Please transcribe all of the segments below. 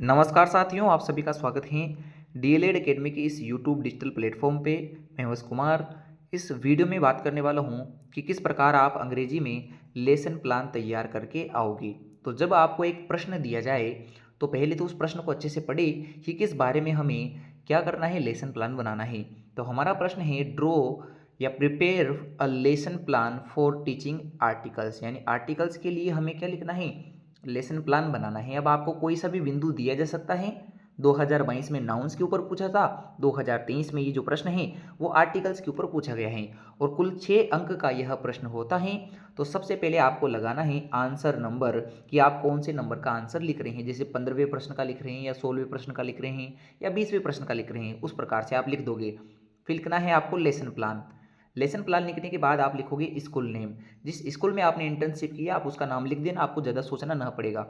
नमस्कार साथियों, आप सभी का स्वागत है डीएलएड एकेडमी की इस यूट्यूब डिजिटल प्लेटफॉर्म पे। मैं हवस कुमार इस वीडियो में बात करने वाला हूँ कि किस प्रकार आप अंग्रेजी में लेसन प्लान तैयार करके आओगे। तो जब आपको एक प्रश्न दिया जाए तो पहले तो उस प्रश्न को अच्छे से पढ़े कि किस बारे में हमें क्या करना है, लेसन प्लान बनाना है। तो हमारा प्रश्न है ड्रॉ या prepare a lesson plan for teaching articles, यानी आर्टिकल्स के लिए हमें क्या लिखना है, लेसन प्लान बनाना है। अब आपको कोई सा भी बिंदु दिया जा सकता है। 2022 में नाउन्स के ऊपर पूछा था, 2023 में ये जो प्रश्न है वो आर्टिकल्स के ऊपर पूछा गया है और कुल 6 अंक का यह प्रश्न होता है। तो सबसे पहले आपको लगाना है आंसर नंबर कि आप कौन से नंबर का आंसर लिख रहे हैं। जैसे 15वें प्रश्न का लिख रहे हैं या 16वें प्रश्न का लिख रहे हैं या 20वें प्रश्न का लिख रहे हैं, उस प्रकार से आप लिख दोगे। फिर लिखना है आपको लेसन प्लान। लेसन प्लान लिखने के बाद आप लिखोगे स्कूल नेम। जिस स्कूल में आपने इंटर्नशिप किया आप उसका नाम लिख देना, आपको ज़्यादा सोचना ना पड़ेगा।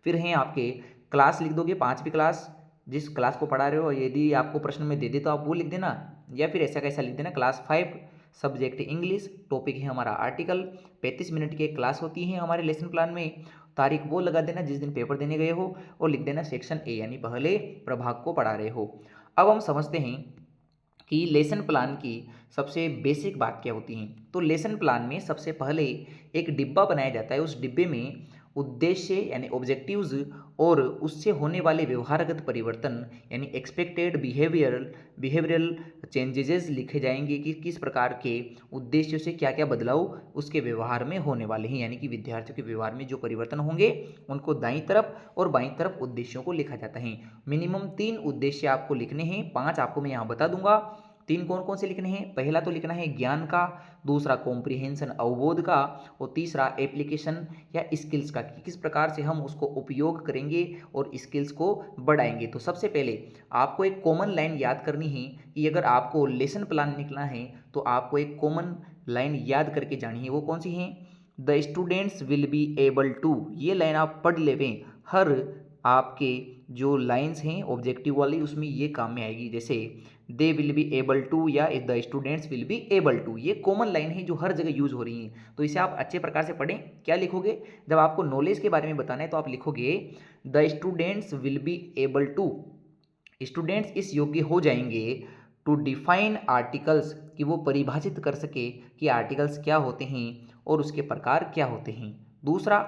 फिर हैं आपके क्लास लिख दोगे, 5वीं क्लास जिस क्लास को पढ़ा रहे हो। यदि आपको प्रश्न में दे दे तो आप वो लिख देना, या फिर ऐसा कैसा लिख देना क्लास 5, सब्जेक्ट इंग्लिश, टॉपिक है हमारा आर्टिकल। 35 मिनट की एक क्लास होती है हमारे लेसन प्लान में। तारीख वो लगा देना जिस दिन पेपर देने गए हो और लिख देना सेक्शन ए, यानी पहले प्रभाग को पढ़ा रहे हो। अब हम समझते हैं कि लेसन प्लान की सबसे बेसिक बात क्या होती है। तो लेसन प्लान में सबसे पहले एक डिब्बा बनाया जाता है। उस डिब्बे में उद्देश्य यानी ऑब्जेक्टिव्स और उससे होने वाले व्यवहारगत परिवर्तन यानी एक्सपेक्टेड बिहेवियरल चेंजेस लिखे जाएंगे कि किस प्रकार के उद्देश्यों से क्या क्या बदलाव उसके व्यवहार में होने वाले हैं, यानी कि विद्यार्थियों के व्यवहार में जो परिवर्तन होंगे उनको दाईं तरफ और बाईं तरफ उद्देश्यों को लिखा जाता है। मिनिमम 3 उद्देश्य आपको लिखने हैं, 5 आपको मैं यहाँ बता दूंगा। 3 कौन कौन से लिखने हैं? पहला तो लिखना है ज्ञान का, दूसरा कॉम्प्रिहेंशन अवबोध का, और तीसरा एप्लीकेशन या स्किल्स का कि किस प्रकार से हम उसको उपयोग करेंगे और स्किल्स को बढ़ाएंगे। तो सबसे पहले आपको एक कॉमन लाइन याद करनी है कि अगर आपको लेसन प्लान लिखना है तो आपको एक कॉमन लाइन याद करके जानी है। वो कौन सी है? The students will be able to. ये लाइन आप पढ़ लेवें। हर आपके जो लाइंस हैं ऑब्जेक्टिव वाली उसमें ये काम में आएगी। जैसे they will be able to या the students will be able to, ये कॉमन लाइन है जो हर जगह यूज हो रही है। तो इसे आप अच्छे प्रकार से पढ़ें। क्या लिखोगे? जब आपको नॉलेज के बारे में बताना है तो आप लिखोगे the students will be able to, students इस योग्य हो जाएंगे टू डिफाइन आर्टिकल्स, कि वो परिभाषित कर सके कि आर्टिकल्स क्या होते हैं और उसके प्रकार क्या होते हैं। दूसरा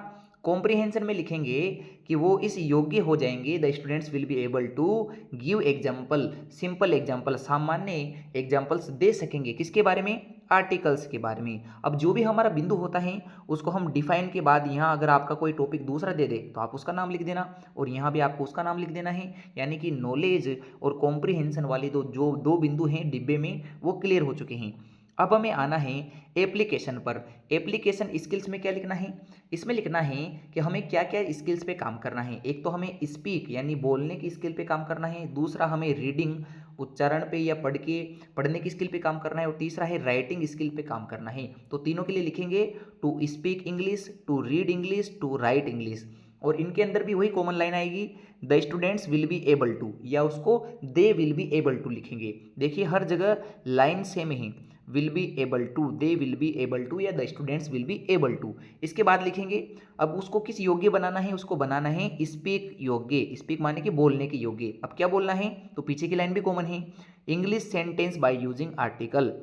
कॉम्प्रिहेंशन में लिखेंगे कि वो इस योग्य हो जाएंगे, the students will be able to give example, simple example, सामान्य एग्जाम्पल्स दे सकेंगे किसके बारे में? आर्टिकल्स के बारे में। अब जो भी हमारा बिंदु होता है उसको हम डिफाइन के बाद यहाँ अगर आपका कोई टॉपिक दूसरा दे दे तो आप उसका नाम लिख देना और यहाँ भी आपको उसका नाम लिख देना है। यानी कि नॉलेज और कॉम्प्रिहेंशन वाली जो दो बिंदु हैं डिब्बे में वो क्लियर हो चुके हैं। अब हमें आना है एप्लीकेशन पर। एप्लीकेशन स्किल्स में क्या लिखना है? इसमें लिखना है कि हमें क्या क्या स्किल्स पे काम करना है। एक तो हमें स्पीक यानी बोलने की स्किल पे काम करना है, दूसरा हमें रीडिंग उच्चारण पे या पढ़ने की स्किल पे काम करना है, और तीसरा है राइटिंग स्किल पे काम करना है। तो तीनों के लिए लिखेंगे to speak English, to read English, to write English. और इनके अंदर भी वही कॉमन लाइन आएगी, the students will be able to, या उसको they will be able to लिखेंगे। देखिए हर जगह लाइन सेम है, will be able to, they will be able to या the students will be able to. इसके बाद लिखेंगे अब उसको किस योग्य बनाना है, उसको बनाना है स्पीक योग्य। स्पीक माने कि बोलने के योग्य। अब क्या बोलना है? तो पीछे की लाइन भी कॉमन है, English sentence by using article.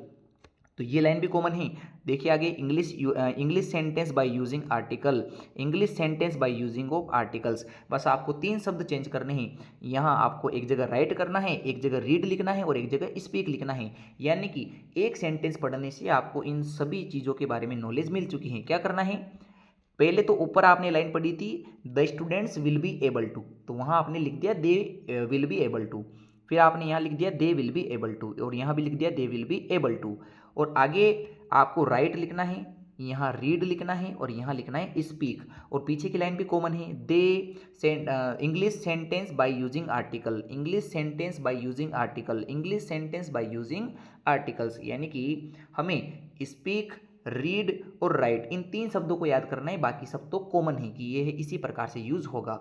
तो ये लाइन भी कॉमन है। देखिए आगे English sentence by using article, English sentence by using of articles. बस आपको 3 शब्द चेंज करने हैं। यहाँ आपको एक जगह राइट करना है, एक जगह रीड लिखना है और एक जगह स्पीक लिखना है। यानी कि एक सेंटेंस पढ़ने से आपको इन सभी चीज़ों के बारे में नॉलेज मिल चुकी है। क्या करना है? पहले तो ऊपर आपने लाइन पढ़ी थी the students will be able to, तो वहाँ आपने लिख दिया they will be able to. फिर आपने यहाँ लिख दिया they will be able to और यहाँ भी लिख दिया they will be able to. और आगे आपको राइट लिखना है, यहाँ रीड लिखना है और यहाँ लिखना है स्पीक। और पीछे की लाइन भी कॉमन है, they English sentence by using article, English sentence by using article, English sentence by using articles. यानी कि हमें स्पीक, रीड और राइट इन 3 शब्दों को याद करना है, बाकी सब तो कॉमन है कि ये इसी प्रकार से यूज होगा।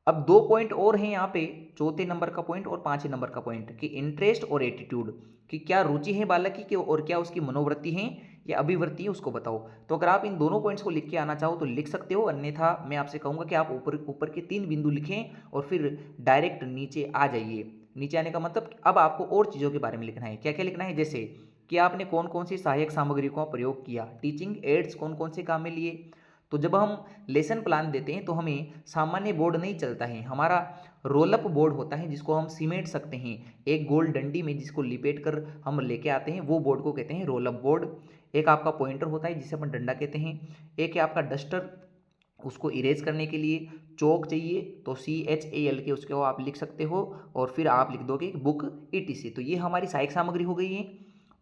अब 2 पॉइंट और हैं यहाँ पे, चौथे नंबर का पॉइंट और 5वें नंबर का पॉइंट, कि इंटरेस्ट और एटीट्यूड, कि क्या रुचि है बालक की और क्या उसकी मनोवृत्ति है या अभिवर्ती है उसको बताओ। तो अगर आप इन दोनों पॉइंट्स को लिख के आना चाहो तो लिख सकते हो, अन्यथा मैं आपसे कहूँगा कि आप ऊपर ऊपर के 3 बिंदु लिखें और फिर डायरेक्ट नीचे आ जाइए। नीचे आने का मतलब अब आपको और चीज़ों के बारे में लिखना है। क्या क्या लिखना है, जैसे कि आपने कौन कौन सी सहायक सामग्री का प्रयोग किया, टीचिंग एड्स कौन कौन से काम में लिए। तो जब हम लेसन प्लान देते हैं तो हमें सामान्य बोर्ड नहीं चलता है, हमारा रोलअप बोर्ड होता है जिसको हम सीमेंट सकते हैं एक गोल डंडी में, जिसको लिपेट कर हम लेके आते हैं, वो बोर्ड को कहते हैं रोलअप बोर्ड। एक आपका पॉइंटर होता है जिसे अपन डंडा कहते हैं। एक है आपका डस्टर, उसको इरेज करने के लिए चौक चाहिए, तो CHAL के उसके वो आप लिख सकते हो, और फिर आप लिख दोगे बुक ETC। तो ये हमारी सहायक सामग्री हो गई है।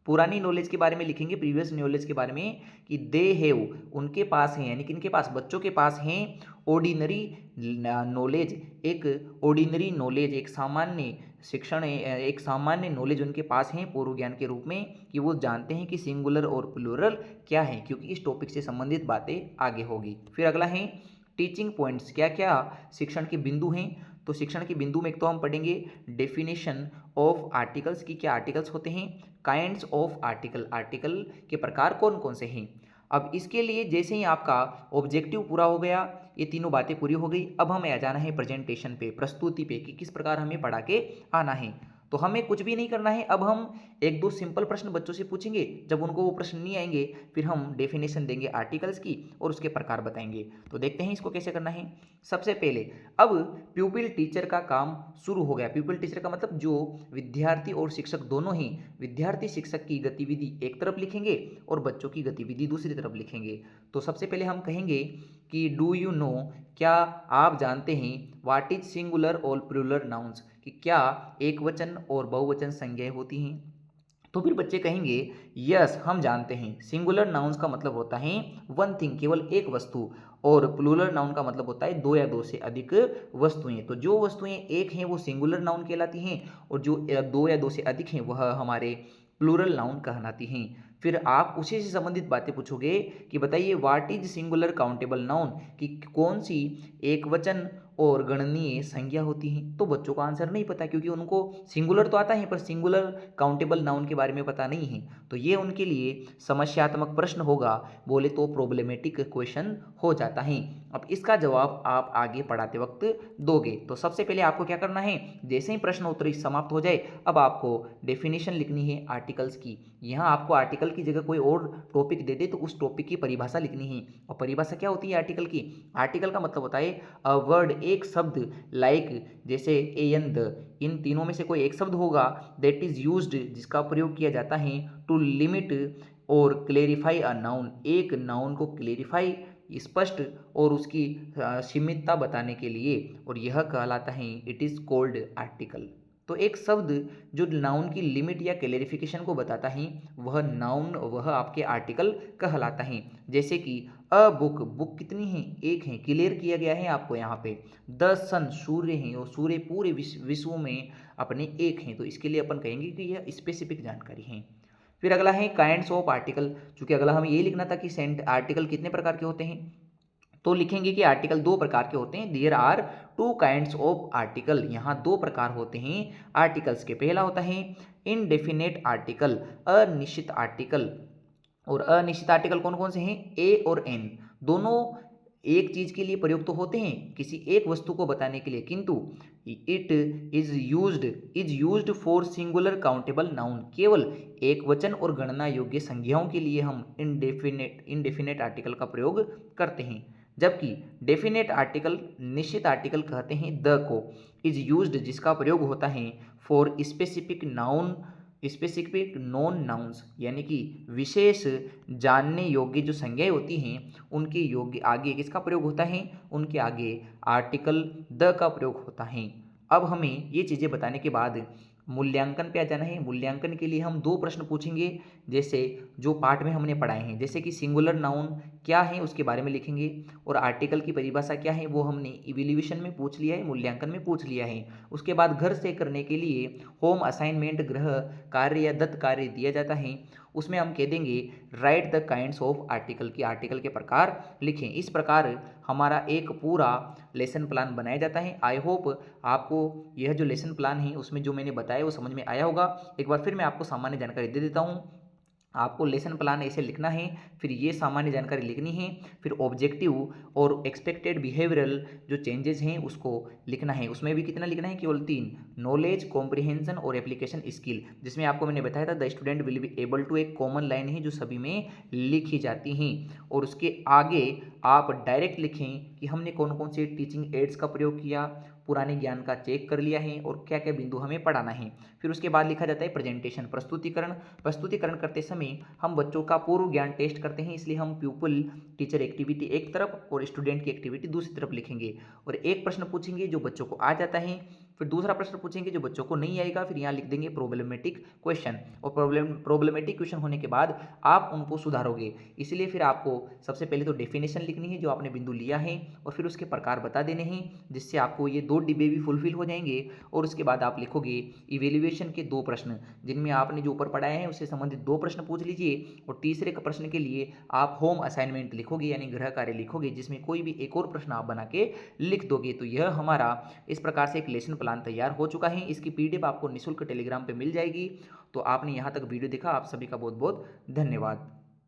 पुरानी नॉलेज के बारे में लिखेंगे, प्रीवियस नॉलेज के बारे में, कि दे हैव उनके पास है, यानी कि इनके पास बच्चों के पास हैं ऑर्डिनरी नॉलेज, एक ऑर्डिनरी नॉलेज, एक सामान्य शिक्षण, एक सामान्य नॉलेज उनके पास है पूर्व ज्ञान के रूप में, कि वो जानते हैं कि सिंगुलर और प्लूरल क्या है, क्योंकि इस टॉपिक से संबंधित बातें आगे होगी। फिर अगला है टीचिंग पॉइंट्स, क्या क्या शिक्षण के बिंदु हैं। तो शिक्षण के बिंदु में एक तो हम पढ़ेंगे डेफिनेशन ऑफ आर्टिकल्स की, क्या आर्टिकल्स होते हैं, काइंड्स ऑफ आर्टिकल, आर्टिकल के प्रकार कौन कौन से हैं। अब इसके लिए जैसे ही आपका ऑब्जेक्टिव पूरा हो गया, ये तीनों बातें पूरी हो गई, अब हमें आ जाना है प्रेजेंटेशन पे, प्रस्तुति पे, कि किस प्रकार हमें पढ़ा के आना है। तो हमें कुछ भी नहीं करना है, अब हम एक दो सिंपल प्रश्न बच्चों से पूछेंगे, जब उनको वो प्रश्न नहीं आएंगे फिर हम डेफिनेशन देंगे आर्टिकल्स की और उसके प्रकार बताएंगे। तो देखते हैं इसको कैसे करना है। सबसे पहले अब प्यूपिल टीचर का काम शुरू हो गया। प्यूपिल टीचर का मतलब जो विद्यार्थी और शिक्षक दोनों ही, विद्यार्थी शिक्षक की गतिविधि एक तरफ लिखेंगे और बच्चों की गतिविधि दूसरी तरफ लिखेंगे। तो सबसे पहले हम कहेंगे कि डू यू नो, क्या आप जानते हैं, व्हाट इज सिंगुलर और प्लूरल नाउन्स, कि क्या एक वचन और बहुवचन संज्ञाएं होती हैं। तो फिर बच्चे कहेंगे यस हम जानते हैं। सिंगुलर नाउन्स का मतलब होता है वन थिंग, केवल एक वस्तु, और प्लूरल नाउन का मतलब होता है दो या दो से अधिक वस्तुएं। तो जो वस्तुएं एक हैं वो सिंगुलर नाउन कहलाती हैं, और जो दो या दो से अधिक हैं वह हमारे प्लूरल नाउन कहलाती हैं। फिर आप उसी से संबंधित बातें पूछोगे कि बताइए what is singular countable noun, कि कौन सी एक वचन और गणनीय संज्ञा होती हैं। तो बच्चों को आंसर नहीं पता, क्योंकि उनको सिंगुलर तो आता है पर सिंगुलर काउंटेबल नाउन के बारे में पता नहीं है। तो ये उनके लिए समस्यात्मक प्रश्न होगा, बोले तो प्रॉब्लमेटिक क्वेश्चन हो जाता है। अब इसका जवाब आप आगे पढ़ाते वक्त दोगे। तो सबसे पहले आपको क्या करना है, जैसे ही प्रश्न उत्तरी समाप्त हो जाए अब आपको डेफिनेशन लिखनी है आर्टिकल्स की। यहाँ आपको आर्टिकल की जगह कोई और टॉपिक दे दे तो उस टॉपिक की परिभाषा लिखनी है। और परिभाषा क्या होती है आर्टिकल की, आर्टिकल का मतलब होता है अ वर्ड, एक शब्द, लाइक जैसे ए एन द, इन तीनों में से कोई एक शब्द होगा, दैट इज यूज्ड जिसका प्रयोग किया जाता है, टू लिमिट और क्लेरिफाई अ नाउन, एक नाउन को क्लेरिफाई स्पष्ट और उसकी सीमितता बताने के लिए, और यह कहलाता है इट इज कॉल्ड आर्टिकल। तो एक शब्द जो नाउन की लिमिट या क्लेरिफिकेशन को बताता है वह नाउन, वह आपके आर्टिकल कहलाता है। जैसे कि अ बुक, बुक कितनी है, एक है, क्लियर किया गया है आपको यहाँ पे। द सन, सूर्य है, और सूर्य पूरे विश्व में अपने एक हैं, तो इसके लिए अपन कहेंगे कि यह स्पेसिफिक जानकारी है। फिर अगला है काइंड्स ऑफ आर्टिकल, चूंकि अगला हमें ये लिखना था कि सेंट आर्टिकल कितने प्रकार के होते हैं, तो लिखेंगे कि आर्टिकल दो प्रकार के होते हैं। There are two kinds of article, यहाँ दो प्रकार होते हैं आर्टिकल्स के। पहला होता है इनडेफिनेट आर्टिकल, अनिश्चित आर्टिकल। और अनिश्चित आर्टिकल कौन कौन से हैं, ए और एन, दोनों एक चीज के लिए प्रयुक्त तो होते हैं, किसी एक वस्तु को बताने के लिए, किंतु it is used for singular countable noun, केवल एक वचन और गणना योग्य संज्ञाओं के लिए हम इनडेफिनेट आर्टिकल का प्रयोग करते हैं। जबकि डेफिनेट आर्टिकल, निश्चित आर्टिकल कहते हैं द को, इज यूज्ड जिसका प्रयोग होता है for specific noun, specific non nouns, यानी कि विशेष जानने योग्य जो संज्ञाएं होती हैं उनके योग्य आगे किसका प्रयोग होता है, उनके आगे आर्टिकल द का प्रयोग होता है। अब हमें ये चीज़ें बताने के बाद मूल्यांकन पे आ जाना है। मूल्यांकन के लिए हम दो प्रश्न पूछेंगे, जैसे जो पाठ में हमने पढ़ाए हैं, जैसे कि सिंगुलर नाउन क्या है उसके बारे में लिखेंगे, और आर्टिकल की परिभाषा क्या है वो हमने इवैल्यूएशन में पूछ लिया है, मूल्यांकन में पूछ लिया है। उसके बाद घर से करने के लिए होम असाइनमेंट, गृह कार्य या दत्त कार्य दिया जाता है, उसमें हम कह देंगे right the kinds of article, की आर्टिकल के प्रकार लिखें। इस प्रकार हमारा एक पूरा लेसन प्लान बनाया जाता है। आई होप आपको यह जो लेसन प्लान है उसमें जो मैंने बताया वो समझ में आया होगा। एक बार फिर मैं आपको सामान्य जानकारी दे देता हूँ आपको लेसन प्लान ऐसे लिखना है, फिर ये सामान्य जानकारी लिखनी है, फिर ऑब्जेक्टिव और एक्सपेक्टेड बिहेवियरल जो चेंजेस हैं उसको लिखना है। उसमें भी कितना लिखना है? केवल 3, नॉलेज, कॉम्प्रिहेंशन और एप्लीकेशन स्किल, जिसमें आपको मैंने बताया था the student will be able to, एक कॉमन लाइन है जो सभी में लिखी जाती हैं। और उसके आगे आप डायरेक्ट लिखें कि हमने कौन कौन से टीचिंग एड्स का प्रयोग किया, पुराने ज्ञान का चेक कर लिया है और क्या क्या बिंदु हमें पढ़ाना है। फिर उसके बाद लिखा जाता है प्रेजेंटेशन, प्रस्तुतिकरण। प्रस्तुतिकरण करते समय हम बच्चों का पूर्व ज्ञान टेस्ट करते हैं, इसलिए हम प्यूपल टीचर एक्टिविटी एक तरफ और स्टूडेंट की एक्टिविटी दूसरी तरफ लिखेंगे। और एक प्रश्न पूछेंगे जो बच्चों को आ जाता है, फिर दूसरा प्रश्न पूछेंगे जो बच्चों को नहीं आएगा, फिर यहाँ लिख देंगे प्रॉब्लमेटिक क्वेश्चन। और प्रॉब्लमेटिक क्वेश्चन होने के बाद आप उनको सुधारोगे। इसलिए फिर आपको सबसे पहले तो डेफिनेशन लिखनी है जो आपने बिंदु लिया है, और फिर उसके प्रकार बता देने हैं, जिससे आपको ये 2 डिब्बे भी फुलफिल हो जाएंगे। और उसके बाद आप लिखोगे इवेल्युएशन के 2 प्रश्न, जिनमें आपने जो ऊपर पढ़ाए हैं उससे संबंधित 2 प्रश्न पूछ लीजिए। और तीसरे का प्रश्न के लिए आप होम असाइनमेंट लिखोगे, यानी गृह कार्य लिखोगे, जिसमें कोई भी एक और प्रश्न आप बना के लिख दोगे। तो यह हमारा इस प्रकार से एक लेसन प्लान तैयार हो चुका है। इसकी पीडीएफ आपको निःशुल्क टेलीग्राम पे मिल जाएगी। तो आपने यहाँ तक वीडियो देखा, आप सभी का बहुत बहुत धन्यवाद।